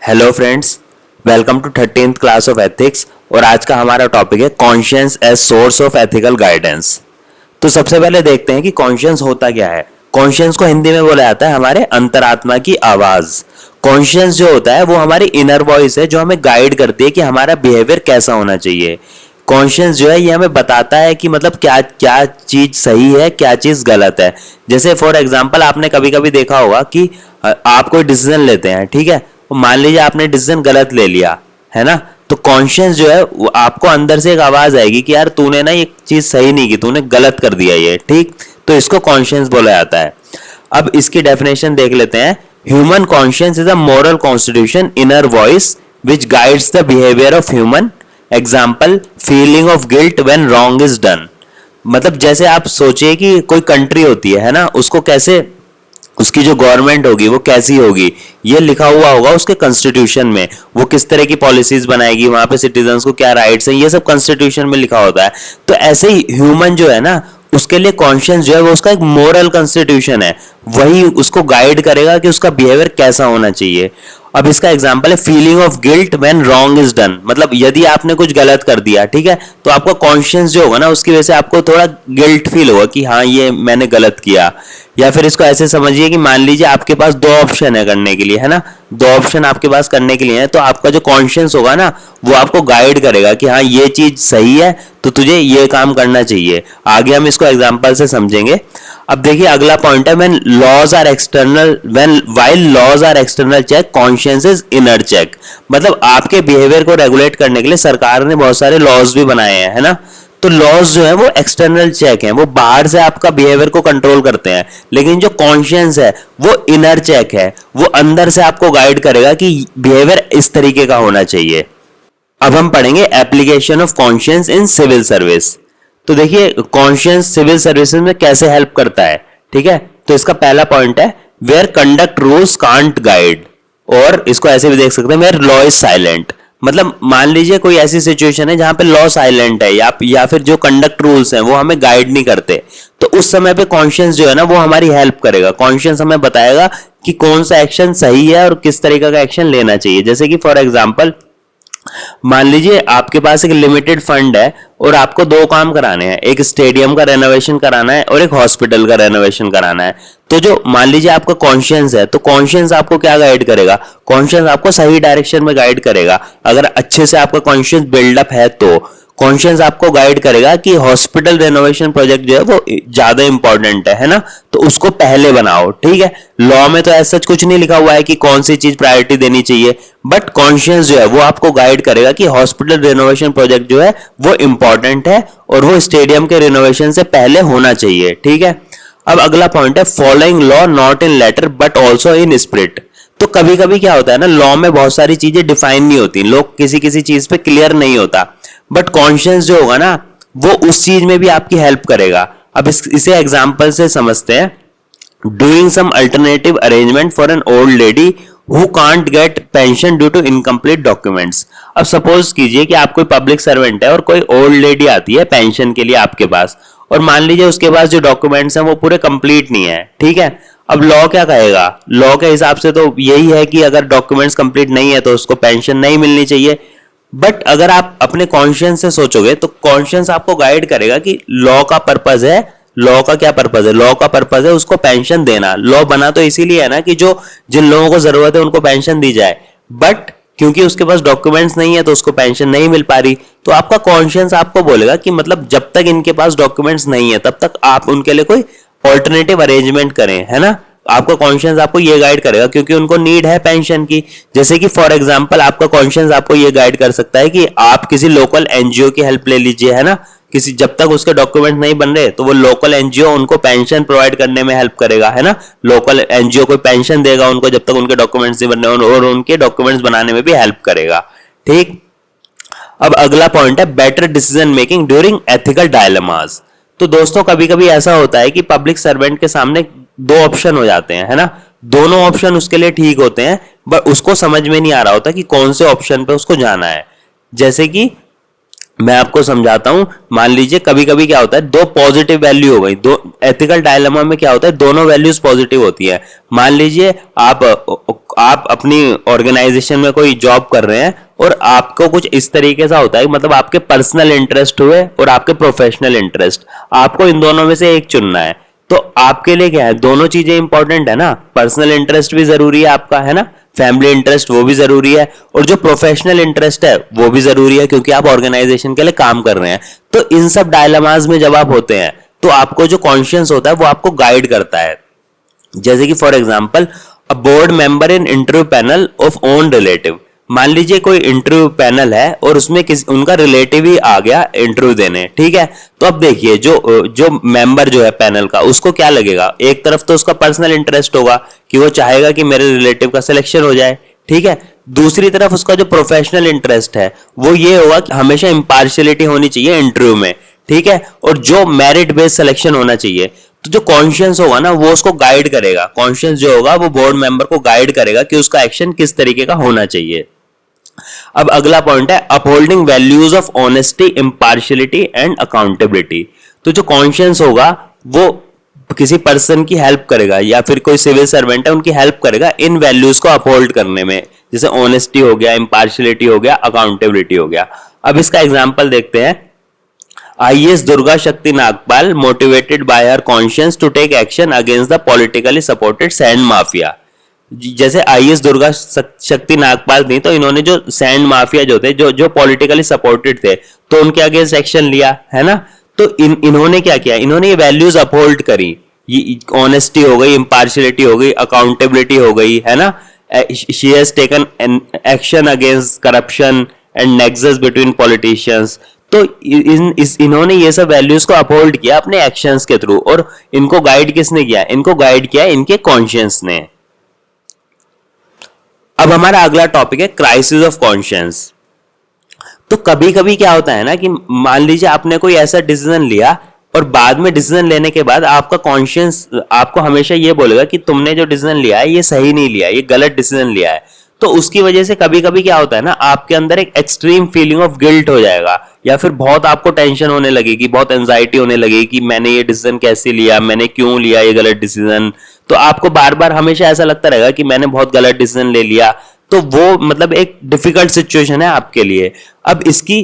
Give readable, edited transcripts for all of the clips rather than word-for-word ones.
Hello friends, welcome to 13th class of ethics. और आज का हमारा टॉपिक है conscience as source of ethical guidance. तो सबसे पहले देखते हैं कि कॉन्शियंस होता क्या है। कॉन्शियंस को हिंदी में बोला जाता है हमारे अंतरात्मा की आवाज। कॉन्शियंस जो होता है वो हमारी इनर वॉइस है जो हमें गाइड करती है कि हमारा बिहेवियर कैसा होना चाहिए। कॉन्शियंस जो है ये हमें बताता है कि मतलब क्या क्या चीज सही है, क्या चीज गलत है। जैसे फॉर एग्जांपल आपने कभी कभी देखा होगा कि आप कोई डिसीजन लेते हैं, ठीक है, मान लीजिए आपने डिसीजन गलत ले लिया है ना, तो कॉन्शियंस जो है वो आपको अंदर से एक आवाज आएगी कि यार तूने ना ये चीज सही नहीं की, तूने गलत कर दिया ये, ठीक। तो इसको कॉन्शियंस बोला जाता है। अब इसकी डेफिनेशन देख लेते हैं। Human conscience is a moral constitution inner voice which guides the behaviour of human. Example, feeling of guilt when wrong is done. मतलब जैसे आप सोचिए कि कोई कंट्री होती है ना, उसको कैसे, उसकी जो गवर्नमेंट होगी वो कैसी होगी, ये लिखा हुआ होगा उसके कॉन्स्टिट्यूशन में। वो किस तरह की पॉलिसीज बनाएगी, वहां पे सिटीजन्स को क्या राइट्स हैं, ये सब कॉन्स्टिट्यूशन में लिखा होता है। तो ऐसे ही ह्यूमन जो है ना, उसके लिए कॉन्शियंस जो है वो उसका एक मोरल कॉन्स्टिट्यूशन है। वही उसको गाइड करेगा कि उसका बिहेवियर कैसा होना चाहिए। अब इसका एग्जांपल है feeling of guilt when wrong is done. मतलब यदि आपने कुछ गलत कर दिया, ठीक है, तो आपका कॉन्शियंस जो होगा ना, उसकी वजह से आपको थोड़ा गिल्ट फील होगा कि हाँ ये मैंने गलत किया। या फिर इसको ऐसे समझिए कि मान लीजिए आपके पास दो ऑप्शन है करने के लिए, है ना, दो ऑप्शन आपके पास करने के लिए है, तो आपका जो कॉन्शियंस होगा ना वो आपको गाइड करेगा कि हाँ ये चीज सही है तो तुझे ये काम करना चाहिए। आगे हम इसको एग्जांपल से समझेंगे। अब देखिए अगला पॉइंट है when laws are external, when while laws are external check conscience is inner check. मतलब आपके बिहेवियर को रेगुलेट करने के लिए सरकार ने बहुत सारे लॉज भी बनाए हैं, है ना। तो लॉज जो है वो एक्सटर्नल चेक हैं, वो बाहर से आपका बिहेवियर को कंट्रोल करते हैं। लेकिन जो कॉन्शियंस है वो इनर चेक है, वो अंदर से आपको गाइड करेगा कि बिहेवियर इस तरीके का होना चाहिए। अब हम पढ़ेंगे application of conscience in civil service. तो देखिए कॉन्शियंस सिविल सर्विसेज में कैसे हेल्प करता है, ठीक है। तो इसका पहला पॉइंट है where conduct rules can't guide, और इसको ऐसे भी देख सकते हैं वेयर लॉ इज साइलेंट। मतलब मान लीजिए कोई ऐसी सिचुएशन है जहां पे लॉ साइलेंट है या फिर जो कंडक्ट रूल्स हैं वो हमें गाइड नहीं करते, तो उस समय पे कॉन्शियंस जो है ना वो हमारी हेल्प करेगा। कॉन्शियंस हमें बताएगा कि कौन सा एक्शन सही है और किस तरीके का एक्शन लेना चाहिए। जैसे कि फॉर एग्जाम्पल मान लीजिए आपके पास एक लिमिटेड फंड है और आपको दो काम कराने हैं, एक स्टेडियम का रेनोवेशन कराना है और एक हॉस्पिटल का रेनोवेशन कराना है। तो जो मान लीजिए आपका कॉन्शियंस है, तो कॉन्शियंस आपको क्या गाइड करेगा, कॉन्शियंस आपको सही डायरेक्शन में गाइड करेगा। अगर अच्छे से आपका कॉन्शियंस बिल्डअप है तो कॉन्शियंस आपको गाइड करेगा कि हॉस्पिटल रेनोवेशन प्रोजेक्ट जो है वो ज्यादा इंपॉर्टेंट है ना, तो उसको पहले बनाओ, ठीक है। लॉ में तो ऐसा कुछ नहीं लिखा हुआ है कि कौन सी चीज प्रायोरिटी देनी चाहिए, बट कॉन्शियंस जो है वो आपको गाइड करेगा कि हॉस्पिटल रेनोवेशन प्रोजेक्ट जो है वो इंपॉर्टेंट है और वो स्टेडियम के रेनोवेशन से पहले होना चाहिए, ठीक है। अब अगला पॉइंट है following law not in letter but also in spirit. तो कभी कभी क्या होता है ना, लॉ में बहुत सारी चीजें डिफाइन नहीं होती, लोग किसी किसी चीज पे क्लियर नहीं होता, बट कॉन्शियंस जो होगा ना वो उस चीज में भी आपकी हेल्प करेगा। अब इसे एग्जांपल से समझते हैं। Doing some alternative arrangement for an old lady who can't get pension due to incomplete documents. अब सपोज कीजिए कि आप कोई पब्लिक सर्वेंट है और कोई ओल्ड लेडी आती है पेंशन के लिए आपके पास, और मान लीजिए उसके पास जो डॉक्यूमेंट्स हैं वो पूरे कंप्लीट नहीं है, ठीक है। अब लॉ क्या कहेगा, लॉ के हिसाब से तो यही है कि अगर डॉक्यूमेंट्स कंप्लीट नहीं है तो उसको पेंशन नहीं मिलनी चाहिए। बट अगर आप अपने कॉन्शियंस से सोचोगे तो कॉन्शियंस आपको गाइड करेगा कि लॉ का पर्पज है, लॉ का क्या पर्पज है, लॉ का पर्पज है उसको पेंशन देना। लॉ बना तो इसीलिए है ना कि जो जिन लोगों को जरूरत है उनको पेंशन दी जाए, बट क्योंकि उसके पास डॉक्यूमेंट्स नहीं है तो उसको पेंशन नहीं मिल पा रही। तो आपका कॉन्शियंस आपको बोलेगा कि मतलब जब तक इनके पास डॉक्यूमेंट्स नहीं है तब तक आप उनके लिए कोई ऑल्टरनेटिव अरेंजमेंट करें, है ना। आपका कॉन्शियंस आपको ये गाइड करेगा क्योंकि उनको नीड है पेंशन की। जैसे कि फॉर एग्जांपल आपका कॉन्शियंस आपको ये गाइड कर सकता है कि आप किसी लोकल एनजीओ की हेल्प ले लीजिए, है ना। किसी जब तक उसके डॉक्यूमेंट नहीं बन रहे तो वो लोकल एनजीओ उनको पेंशन प्रोवाइड करने में हेल्प करेगा, है ना। लोकल एनजीओ को पेंशन देगा उनको जब तक उनके डॉक्यूमेंट्स नहीं बन रहे और उनके डॉक्यूमेंट्स बनाने में भी हेल्प करेगा, ठीक। अब अगला पॉइंट है better decision making during ethical dilemmas. तो दोस्तों कभी कभी ऐसा होता है कि पब्लिक सर्वेंट के सामने दो ऑप्शन हो जाते हैं, है ना। दोनों ऑप्शन उसके लिए ठीक होते हैं बट उसको समझ में नहीं आ रहा होता कि कौन से ऑप्शन पे उसको जाना है। जैसे कि मैं आपको समझाता हूं। मान लीजिए कभी कभी क्या होता है, दो पॉजिटिव वैल्यू हो गई, दो एथिकल डायलेमा में क्या होता है, दोनों वैल्यूज पॉजिटिव होती है। मान लीजिए आप अपनी ऑर्गेनाइजेशन में कोई जॉब कर रहे हैं और आपको कुछ इस तरीके से होता है, मतलब आपके पर्सनल इंटरेस्ट हुए और आपके प्रोफेशनल इंटरेस्ट, आपको इन दोनों में से एक चुनना है। तो आपके लिए क्या है, दोनों चीजें इंपॉर्टेंट है ना, पर्सनल इंटरेस्ट भी जरूरी है आपका, है ना, फैमिली इंटरेस्ट वो भी जरूरी है, और जो प्रोफेशनल इंटरेस्ट है वो भी जरूरी है, क्योंकि आप ऑर्गेनाइजेशन के लिए काम कर रहे हैं। तो इन सब डायलेमास में जब आप होते हैं तो आपको जो कॉन्शियस होता है वो आपको गाइड करता है। जैसे कि for example, a board member in interview panel of own relative. मान लीजिए कोई इंटरव्यू पैनल है और उसमें उनका रिलेटिव ही आ गया इंटरव्यू देने, ठीक है। तो अब देखिए जो मेंबर जो है पैनल का, उसको क्या लगेगा, एक तरफ तो उसका पर्सनल इंटरेस्ट होगा कि वो चाहेगा कि मेरे रिलेटिव का सिलेक्शन हो जाए, ठीक है। दूसरी तरफ उसका जो प्रोफेशनल इंटरेस्ट है वो ये होगा कि हमेशा इंपार्शियलिटी होनी चाहिए इंटरव्यू में, ठीक है, और जो मेरिट बेस्ड सिलेक्शन होना चाहिए। तो जो कॉन्शियस होगा ना वो उसको गाइड करेगा, कॉन्शियस जो होगा वो बोर्ड मेंबर को गाइड करेगा कि उसका एक्शन किस तरीके का होना चाहिए। अब अगला पॉइंट है upholding values of honesty, impartiality and accountability. तो जो कॉन्शियस होगा वो किसी पर्सन की हेल्प करेगा या फिर कोई सिविल सर्वेंट है उनकी हेल्प करेगा इन वैल्यूज को अपहोल्ड करने में, जैसे ऑनेस्टी हो गया, इंपार्शियलिटी हो गया, अकाउंटेबिलिटी हो गया। अब इसका एग्जांपल देखते हैं। IAS Durga Shakti Nagpal motivated by her conscience to take action against the politically supported sand mafia. जैसे आईएएस दुर्गा शक्ति नागपाल थी, तो इन्होंने जो सैंड माफिया जो थे, जो पॉलिटिकली सपोर्टेड थे, तो उनके अगेंस्ट एक्शन लिया, है ना। तो इन्होंने क्या किया, इन्होंने ये वैल्यूज अपहोल्ड करी, ये ऑनेस्टी हो गई, इंपार्शियलिटी हो गई, अकाउंटेबिलिटी हो गई, है ना। She has taken an action against corruption and nexus between politicians. तो इन्होंने ये सब वैल्यूज को अपहोल्ड किया अपने एक्शंस के थ्रू, और इनको गाइड किसने किया, इनको गाइड किया इनके कॉन्शियंस ने। अब हमारा अगला टॉपिक है क्राइसिस ऑफ कॉन्शियंस। तो कभी कभी क्या होता है ना कि मान लीजिए आपने कोई ऐसा डिसीजन लिया और बाद में डिसीजन लेने के बाद आपका कॉन्शियंस आपको हमेशा ये बोलेगा कि तुमने जो डिसीजन लिया है ये सही नहीं लिया, ये गलत डिसीजन लिया है। तो उसकी वजह से कभी कभी क्या होता है ना, आपके अंदर एक एक्सट्रीम फीलिंग ऑफ गिल्ट हो जाएगा, या फिर बहुत आपको टेंशन होने लगेगी, बहुत एंजाइटी होने लगेगी कि मैंने ये डिसीजन कैसे लिया, मैंने क्यों लिया ये गलत डिसीजन। तो आपको बार बार हमेशा ऐसा लगता रहेगा कि मैंने बहुत गलत डिसीजन ले लिया। तो वो मतलब एक डिफिकल्ट सिचुएशन है आपके लिए। अब इसकी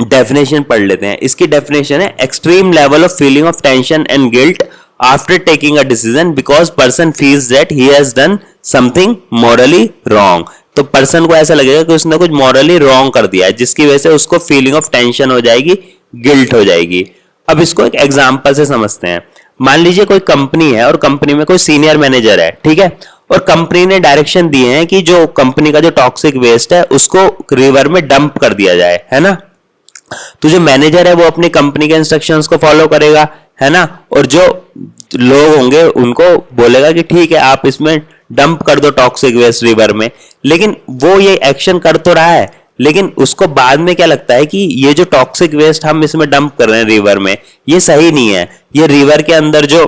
डेफिनेशन पढ़ लेते हैं। इसकी डेफिनेशन है extreme level of feeling of tension and guilt after taking a decision because person feels that he has done something morally wrong. तो पर्सन को ऐसा लगेगा कि उसने कुछ मॉरली रॉन्ग कर दिया है, जिसकी वजह से उसको फीलिंग ऑफ टेंशन हो जाएगी, गिल्ट हो जाएगी। अब इसको एक एग्जांपल से समझते हैं। मान लीजिए कोई कंपनी है और कंपनी में कोई सीनियर मैनेजर है, ठीक है, और कंपनी ने डायरेक्शन दिए हैं कि जो कंपनी का जो टॉक्सिक वेस्ट है उसको रिवर में डंप कर दिया जाए, है ना। तो जो मैनेजर है वो अपनी कंपनी के इंस्ट्रक्शंस को फॉलो करेगा, है ना, और जो लोग होंगे उनको बोलेगा कि ठीक है आप इसमें डंप कर दो टॉक्सिक वेस्ट रिवर में। लेकिन वो ये एक्शन कर तो रहा है, लेकिन उसको बाद में क्या लगता है कि ये जो टॉक्सिक वेस्ट हम इसमें डंप कर रहे हैं रिवर में, ये सही नहीं है, ये रिवर के अंदर जो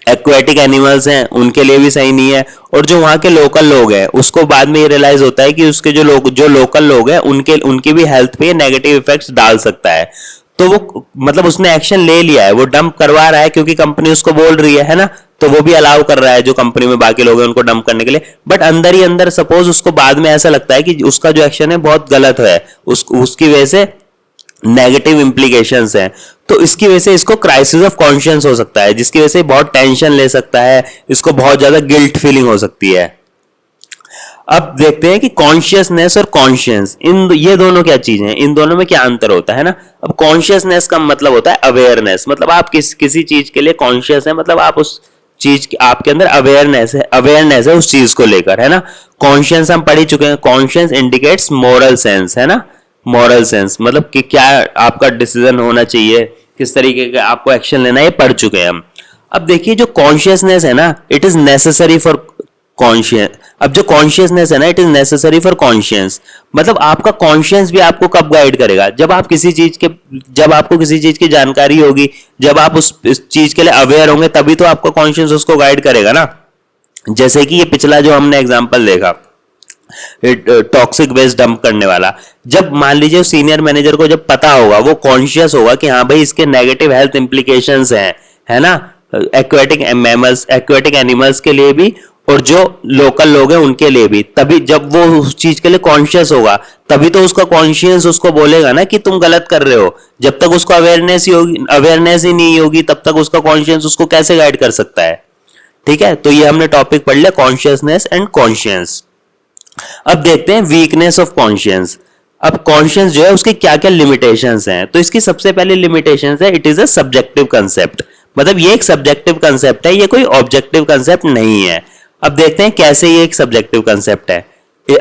एक्वेटिक एनिमल्स हैं उनके लिए भी सही नहीं है, और जो वहां के लोकल लोग हैं उसको बाद में ये रियलाइज होता है कि उसके जो लोकल लोग हैं उनकी भी हेल्थ पे नेगेटिव इफेक्ट्स डाल सकता है। तो वो मतलब उसने एक्शन ले लिया है, वो डंप करवा रहा है क्योंकि कंपनी उसको बोल रही है ना, तो वो भी अलाउ कर रहा है जो कंपनी में बाकी लोग हैं उनको डंप करने के लिए। बट अंदर ही अंदर सपोज उसको बाद में ऐसा लगता है कि उसका जो एक्शन है बहुत गलत है, उसकी वजह से नेगेटिव इंप्लीकेशंस हैं। तो इसकी वजह से इसको क्राइसिस ऑफ कॉन्शियंस हो सकता है, जिसकी वजह से बहुत टेंशन ले सकता है, इसको बहुत ज्यादा गिल्ट फीलिंग हो सकती है। अब देखते हैं कि कॉन्शियसनेस और कॉन्शियंस ये दोनों क्या चीजें हैं, इन दोनों में क्या अंतर होता है ना। अब कॉन्शियसनेस का मतलब होता है अवेयरनेस, मतलब आप किसी चीज के लिए कॉन्शियस है, मतलब आप उस चीज की आपके अंदर अवेयरनेस है उस चीज को लेकर, है ना। कॉन्शियंस हम पढ़ ही चुके हैं, कॉन्शियंस इंडिकेट्स मोरल सेंस, है ना, मॉरल सेंस मतलब कि क्या आपका डिसीजन होना चाहिए, किस तरीके का आपको एक्शन लेना है, ये पढ़ चुके हैं हम। अब देखिए जो कॉन्शियसनेस है ना, it is necessary for conscious. अब जो कॉन्शियसनेस है ना, it is necessary for conscience, मतलब आपका कॉन्शियंस भी आपको कब गाइड करेगा, जब आपको किसी चीज की जानकारी होगी, जब आप उस चीज के लिए अवेयर होंगे, तभी तो आपका कॉन्शियंस उसको गाइड करेगा ना। जैसे कि ये पिछला जो हमने एग्जांपल देखा, टॉक्सिक वेस्ट डंप करने वाला। जब मान लीजिए सीनियर मैनेजर को जब पता होगा, वो कॉन्शियस होगा कि हाँ भाई इसके नेगेटिव हेल्थ इंप्लीकेशंस हैं, है ना, एक्वेटिक मैमल्स, एक्वेटिक एनिमल्स के लिए भी और जो लोकल लोग हैं उनके लिए भी, तभी जब वो उस चीज के लिए कॉन्शियस होगा तभी तो उसका कॉन्शियस उसको बोलेगा ना कि तुम गलत कर रहे हो। जब तक उसको अवेयरनेस ही नहीं होगी तब तक उसका कॉन्शियस उसको कैसे गाइड कर सकता है। ठीक है, तो ये हमने टॉपिक पढ़ लिया, कॉन्शियसनेस एंड कॉन्शियस। अब देखते हैं वीकनेस ऑफ कॉन्शियस। अब कॉन्शियस जो है उसकी क्या क्या लिमिटेशंस हैं। तो इसकी सबसे पहले लिमिटेशंस है, it is a subjective concept. मतलब ये एक सब्जेक्टिव कंसेप्ट है, ये कोई ऑब्जेक्टिव कंसेप्ट नहीं है। अब देखते हैं कैसे ये एक सब्जेक्टिव कंसेप्ट है।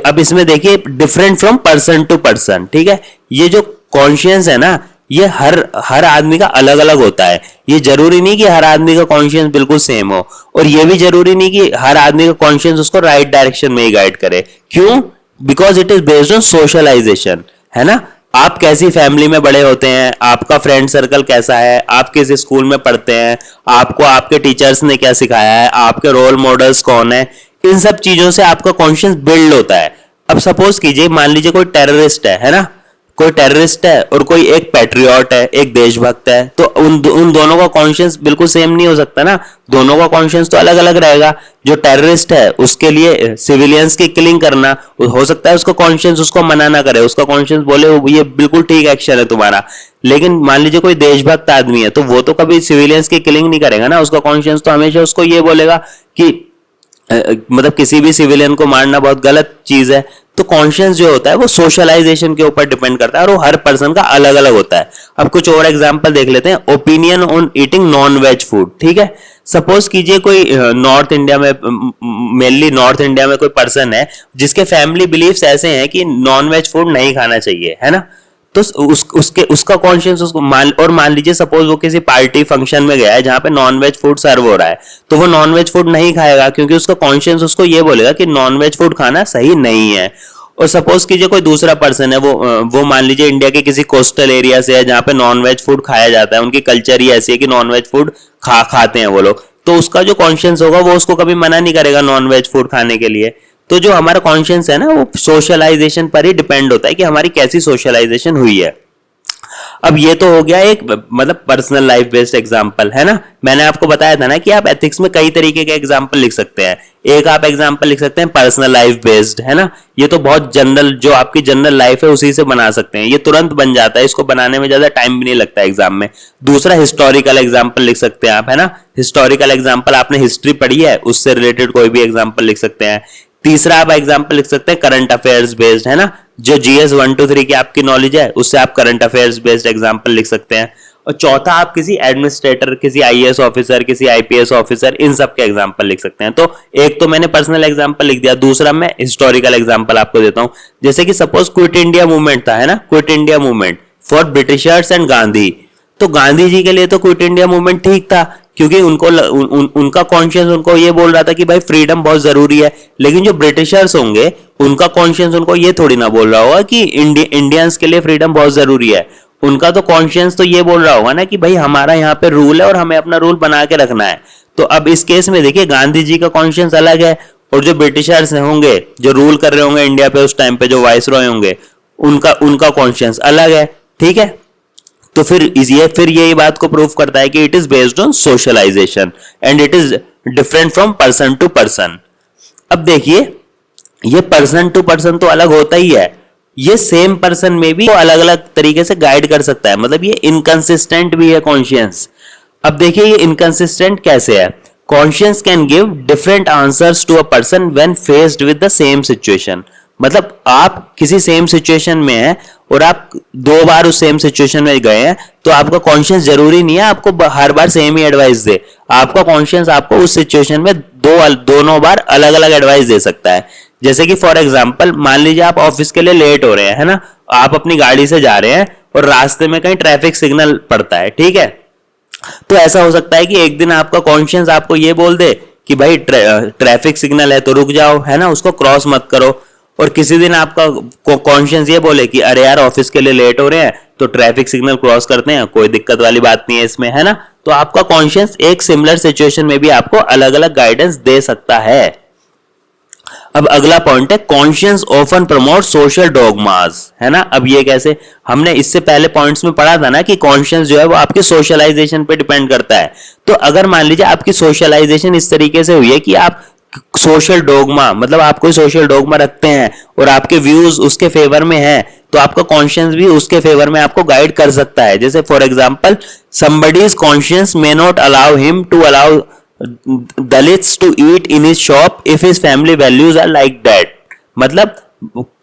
अब इसमें देखिए different from person to person. ठीक है, ये जो कॉन्शियस है ना, ये हर आदमी का अलग अलग होता है। ये जरूरी नहीं कि हर आदमी का कॉन्शियस बिल्कुल सेम हो, और ये भी जरूरी नहीं कि हर आदमी का कॉन्शियस उसको राइट डायरेक्शन में ही गाइड करे। क्यों? Because it is based on socialisation, है ना। आप कैसी फैमिली में बड़े होते हैं, आपका फ्रेंड सर्कल कैसा है, आप किस स्कूल में पढ़ते हैं, आपको आपके टीचर्स ने क्या सिखाया है, आपके रोल मॉडल्स कौन है, इन सब चीजों से आपका कॉन्शियस बिल्ड होता है। अब सपोज कीजिए, मान लीजिए कोई टेररिस्ट है ना, कोई टेररिस्ट है और कोई एक पैट्रियट है, एक देशभक्त है, तो उन दोनों का कॉन्शियस बिल्कुल सेम नहीं हो सकता ना, दोनों का कॉन्शियस तो अलग अलग रहेगा। जो टेररिस्ट है उसके लिए सिविलियंस की किलिंग करना, हो सकता है उसका कॉन्शियस उसको मना ना करे, उसका कॉन्शियस बोले ये बिल्कुल ठीक एक्शन है तुम्हारा। लेकिन मान लीजिए कोई देशभक्त आदमी है, तो वो तो कभी सिविलियंस की किलिंग नहीं करेगा ना, उसका कॉन्शियस तो हमेशा उसको ये बोलेगा कि मतलब किसी भी सिविलियन को मारना बहुत गलत चीज है। तो कॉन्शियस जो होता है वो सोशलाइजेशन के ऊपर डिपेंड करता है, और वो हर पर्सन का अलग अलग होता है। अब कुछ और एग्जांपल देख लेते हैं। Opinion on eating non veg food. ठीक है, सपोज कीजिए कोई नॉर्थ इंडिया में, मेनली नॉर्थ इंडिया में कोई पर्सन है जिसके फैमिली बिलीफ्स ऐसे हैं कि नॉन वेज फूड नहीं खाना चाहिए, है ना। तो उसका कॉन्शियस उसको मान लीजिए सपोज वो किसी पार्टी फंक्शन में गया है जहां पे नॉन वेज फूड सर्व हो रहा है, तो वो नॉन वेज फूड नहीं खाएगा क्योंकि उसका कॉन्शियस उसको ये बोलेगा कि नॉन वेज फूड खाना सही नहीं है। और सपोज कीजिए कोई दूसरा पर्सन है, वो मान लीजिए इंडिया के किसी कोस्टल एरिया से है जहां पे नॉन वेज फूड खाया जाता है, उनकी कल्चर ही ऐसी है कि नॉन वेज फूड खाते हैं वो लोग, तो उसका जो कॉन्शियस होगा वो उसको कभी मना नहीं करेगा नॉन वेज फूड खाने के लिए। तो जो हमारा कॉन्शियस है ना, वो सोशलाइजेशन पर ही डिपेंड होता है कि हमारी कैसी सोशलाइजेशन हुई है। अब ये तो हो गया एक मतलब पर्सनल लाइफ बेस्ड एग्जांपल, है ना। मैंने आपको बताया था ना कि आप एथिक्स में कई तरीके के एग्जांपल लिख सकते हैं। एक आप एग्जांपल लिख सकते हैं पर्सनल लाइफ बेस्ड, है ना। ये तो बहुत जनरल, जो आपकी जनरल लाइफ है उसी से बना सकते हैं, ये तुरंत बन जाता है, इसको बनाने में ज्यादा टाइम भी नहीं लगता एग्जाम में। दूसरा हिस्टोरिकल एग्जांपल लिख सकते हैं आप, है ना। हिस्टोरिकल एग्जांपल, आपने हिस्ट्री पढ़ी है उससे रिलेटेड कोई भी एग्जांपल लिख सकते हैं। तीसरा आप एग्जांपल लिख सकते हैं करंट अफेयर्स बेस्ड, है ना। जो जीएस 1 2 3 की आपकी नॉलेज है उससे आप करंट अफेयर्स बेस्ड एग्जांपल लिख सकते हैं। और चौथा आप किसी एडमिनिस्ट्रेटर, किसी आईएएस ऑफिसर, किसी आईपीएस ऑफिसर, इन सब के एग्जांपल लिख सकते हैं। तो एक तो मैंने पर्सनल एग्जांपल लिख दिया, दूसरा मैं हिस्टोरिकल एग्जांपल आपको देता हूं। जैसे कि सपोज क्विट इंडिया मूवमेंट था, है ना, quit India movement for Britishers and Gandhi. तो गांधी जी के लिए तो क्विट इंडिया मूवमेंट ठीक था क्योंकि उनका कॉन्शियस उनको ये बोल रहा था कि भाई फ्रीडम बहुत जरूरी है। लेकिन जो ब्रिटिशर्स होंगे उनका कॉन्शियस उनको ये थोड़ी ना बोल रहा होगा कि इंडियंस के लिए फ्रीडम बहुत जरूरी है। उनका तो कॉन्शियस तो ये बोल रहा होगा ना कि भाई हमारा यहाँ पे रूल है और हमें अपना रूल बना के रखना है। तो अब इस केस में देखिए गांधी जी का कॉन्शियस अलग है, और जो ब्रिटिशर्स होंगे, जो रूल कर रहे होंगे इंडिया पे उस टाइम पे, जो वाइसरॉय होंगे, उनका कॉन्शियस अलग है। ठीक है, तो फिर ये बात को प्रूव करता है कि it is based on socialization and it is different from person to person. अब देखिए, ये पर्सन टू पर्सन तो अलग होता ही है, ये सेम पर्सन में भी अलग अलग तरीके से गाइड कर सकता है। मतलब ये इनकंसिस्टेंट भी है कॉन्शियस। अब देखिए ये इनकंसिस्टेंट कैसे है। Conscious can give different answers to a person when faced with the same situation. मतलब आप किसी सेम सिचुएशन में हैं और आप 2 बार उस सेम सिचुएशन में गए हैं, तो आपका कॉन्शियस जरूरी नहीं है आपको हर बार सेम ही एडवाइस दे। आपका कॉन्शियस आपको उस सिचुएशन में दोनों बार अलग अलग एडवाइस दे सकता है। जैसे कि फॉर एग्जांपल मान लीजिए आप ऑफिस के लिए लेट हो रहे हैं, है ना, आप अपनी गाड़ी से जा रहे हैं और रास्ते में कहीं ट्रैफिक सिग्नल पड़ता है, ठीक है। तो ऐसा हो सकता है कि एक दिन आपका कॉन्शियस आपको ये बोल दे कि भाई ट्रैफिक सिग्नल है तो रुक जाओ, है ना, उसको क्रॉस मत करो। और किसी दिन आपका कॉन्शियस ये बोले कि अरे यार ऑफिस के लिए लेट हो रहे हैं तो ट्रैफिक सिग्नल क्रॉस करते हैं, कोई दिक्कत वाली बात नहीं है इसमें, है ना। तो आपका कॉन्शियस एक सिमिलर सिचुएशन में भी आपको अलग अलग गाइडेंस दे सकता है। अब अगला पॉइंट है कॉन्शियस ऑफन प्रमोट सोशल डोगमास, है ना। अब ये कैसे, हमने इससे पहले पॉइंट्स में पढ़ा था ना कि कॉन्शियस जो है वो आपके सोशलाइजेशन पे डिपेंड करता है। तो अगर मान लीजिए आपकी सोशलाइजेशन इस तरीके से हुई है कि आप सोशल डोगमा, मतलब आप कोई सोशल डोगमा रखते हैं और आपके व्यूज उसके फेवर में हैं, तो आपका कॉन्शियस भी उसके फेवर में आपको गाइड कर सकता है। जैसे for example somebody's conscience may not allow him to allow Dalits to eat in his shop if his family values are like that। मतलब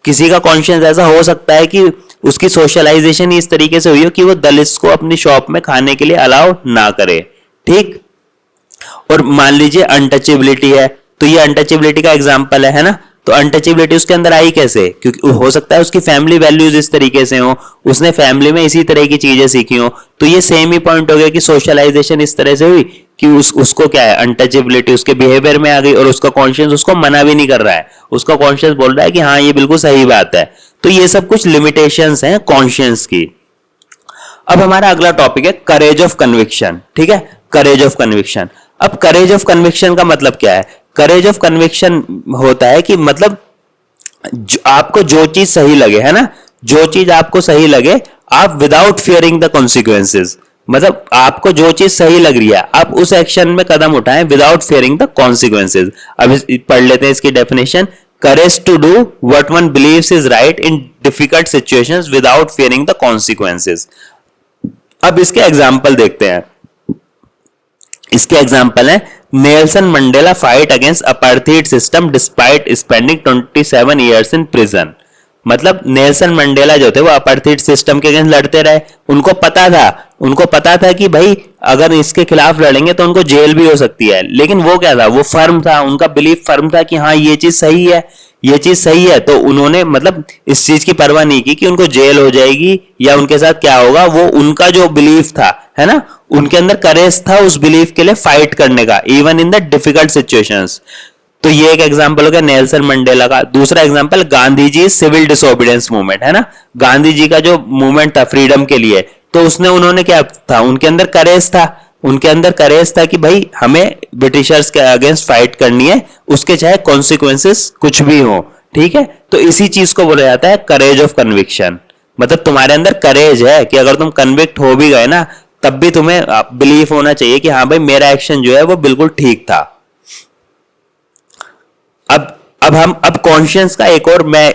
किसी का कॉन्शियस ऐसा हो सकता है कि उसकी सोशलाइजेशन इस तरीके से हुई हो कि वो दलित्स को अपनी शॉप में खाने के लिए अलाउ ना करे, ठीक। और मान लीजिए अनटचेबिलिटी है, तो ये अनटचेबिलिटी का एग्जांपल है ना। तो अनटचेबिलिटी उसके अंदर आई कैसे, क्योंकि हो सकता है उसकी फैमिली वैल्यूज इस तरीके से हो, उसने फैमिली में इसी तरह की चीजें सीखी हो। तो ये सेम ही पॉइंट हो गया कि सोशलाइजेशन इस तरह से हुई कि उसको क्या है, अनटचेबिलिटी उसके बिहेवियर में आ गई और उसका कॉन्शियस उसको मना भी नहीं कर रहा है, उसका कॉन्शियस बोल रहा है कि हाँ ये बिल्कुल सही बात है। तो ये सब कुछ लिमिटेशंस हैं कॉन्शियस की। अब हमारा अगला टॉपिक है करेज ऑफ कन्विक्शन, ठीक है, करेज ऑफ कन्विक्शन। अब करेज ऑफ कन्विक्शन का मतलब क्या है? करेज ऑफ कन्विक्शन होता है कि मतलब आपको जो चीज सही लगे, है ना, जो चीज आपको सही लगे, आप विदाउट फियरिंग द कॉन्सिक्वेंसेज, मतलब आपको जो चीज सही लग रही है आप उस एक्शन में कदम उठाएं विदाउट फियरिंग द कॉन्सिक्वेंसेज। अब पढ़ लेते हैं इसकी definition. Courage to do what one believes is right in difficult situations without fearing the consequences. अब इसके एग्जाम्पल देखते हैं। इसके एग्जाम्पल है Nelson Mandela fight against apartheid system despite spending 27 years in prison. मतलब नेल्सन मंडेला जो थे वो अपार्थाइड सिस्टम के अगेंस्ट लड़ते रहे, उनको पता था कि भाई अगर इसके खिलाफ लड़ेंगे तो उनको जेल भी हो सकती है, लेकिन वो क्या था, वो फर्म था, उनका बिलीफ फर्म था कि हाँ ये चीज सही है, ये चीज सही है। तो उन्होंने मतलब इस चीज की परवाह नहीं की कि उनको जेल हो जाएगी या उनके साथ क्या होगा, वो उनका जो बिलीफ था, है ना, उनके अंदर करेज था उस बिलीफ के लिए फाइट करने का, even in the difficult situations. तो ये एक एग्जांपल हो गया नेल्सन मंडेला का। दूसरा example Gandhi ji civil disobedience movement, है ना, गांधी जी का जो मूवमेंट था फ्रीडम के लिए, तो उन्होंने क्या था, उनके अंदर करेज था कि भाई हमें ब्रिटिशर्स के अगेंस्ट फाइट करनी है, उसके चाहे कॉन्सिक्वेंसेस कुछ भी हो, ठीक है। तो इसी चीज को बोला जाता है करेज ऑफ कन्विक्शन। मतलब तुम्हारे अंदर करेज है कि अगर तुम कन्विक्ट हो भी गए ना, तब भी तुम्हें बिलीफ होना चाहिए कि हाँ भाई मेरा एक्शन जो है वो बिल्कुल ठीक था। अब कॉन्शियस का एक और मैं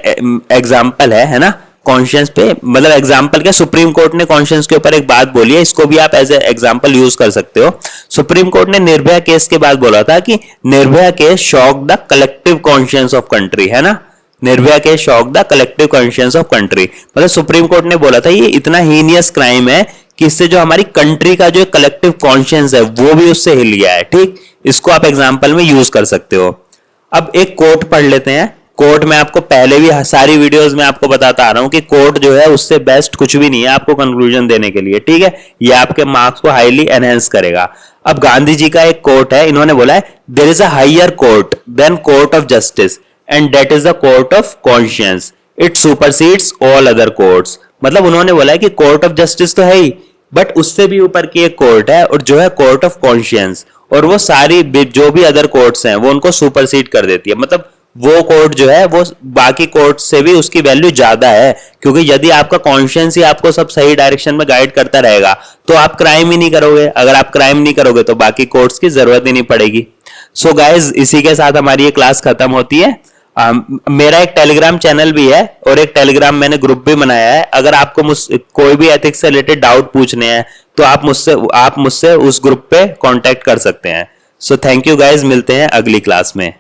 एग्जांपल है ना, कॉन्शियस पे, मतलब एग्जांपल क्या, सुप्रीम कोर्ट ने कॉन्शियस के ऊपर एक बात बोली है, इसको भी आप एज ए एग्जांपल यूज कर सकते हो। सुप्रीम कोर्ट ने निर्भया केस के बाद बोला था कि Nirbhaya case shock the collective conscious of country, है ना, Nirbhaya case shock the collective conscious of country. मतलब सुप्रीम कोर्ट ने बोला था ये इतना हीनियस क्राइम है कि इससे जो हमारी कंट्री का जो कलेक्टिव कॉन्शियस है वो भी उससे हिल गया है, ठीक। इसको आप एग्जांपल में यूज कर सकते हो। अब एक कोर्ट पढ़ लेते हैं। कोर्ट में आपको पहले भी सारी वीडियोस में आपको बताता आ रहा हूं कि कोर्ट जो है उससे बेस्ट कुछ भी नहीं है आपको कंक्लूजन देने के लिए, ठीक है, ये आपके मार्क्स को हाईली एनहेंस करेगा। अब गांधी जी का एक कोर्ट है, इन्होंने बोला है there is a higher court than court of justice and that is the court of conscience, it supersedes all other courts. मतलब उन्होंने बोला है कि कोर्ट ऑफ जस्टिस तो है ही, बट उससे भी ऊपर की एक कोर्ट है और जो है कोर्ट ऑफ कॉन्शियस, और वो सारी जो भी अदर कोर्ट्स हैं वो उनको सुपरसीड कर देती है। मतलब वो कोर्ट जो है वो बाकी कोर्ट से भी उसकी वैल्यू ज्यादा है, क्योंकि यदि आपका कॉन्शियस ही आपको सब सही डायरेक्शन में गाइड करता रहेगा तो आप क्राइम ही नहीं करोगे। अगर आप क्राइम नहीं करोगे तो बाकी कोर्ट्स की जरूरत ही नहीं पड़ेगी। सो गाइज, इसी के साथ हमारी ये क्लास खत्म होती है। मेरा एक टेलीग्राम चैनल भी है और एक टेलीग्राम मैंने ग्रुप भी बनाया है। अगर आपको कोई भी एथिक्स से रिलेटेड डाउट पूछने हैं तो आप मुझसे उस ग्रुप पे कांटेक्ट कर सकते हैं। सो थैंक यू गाइज, मिलते हैं अगली क्लास में।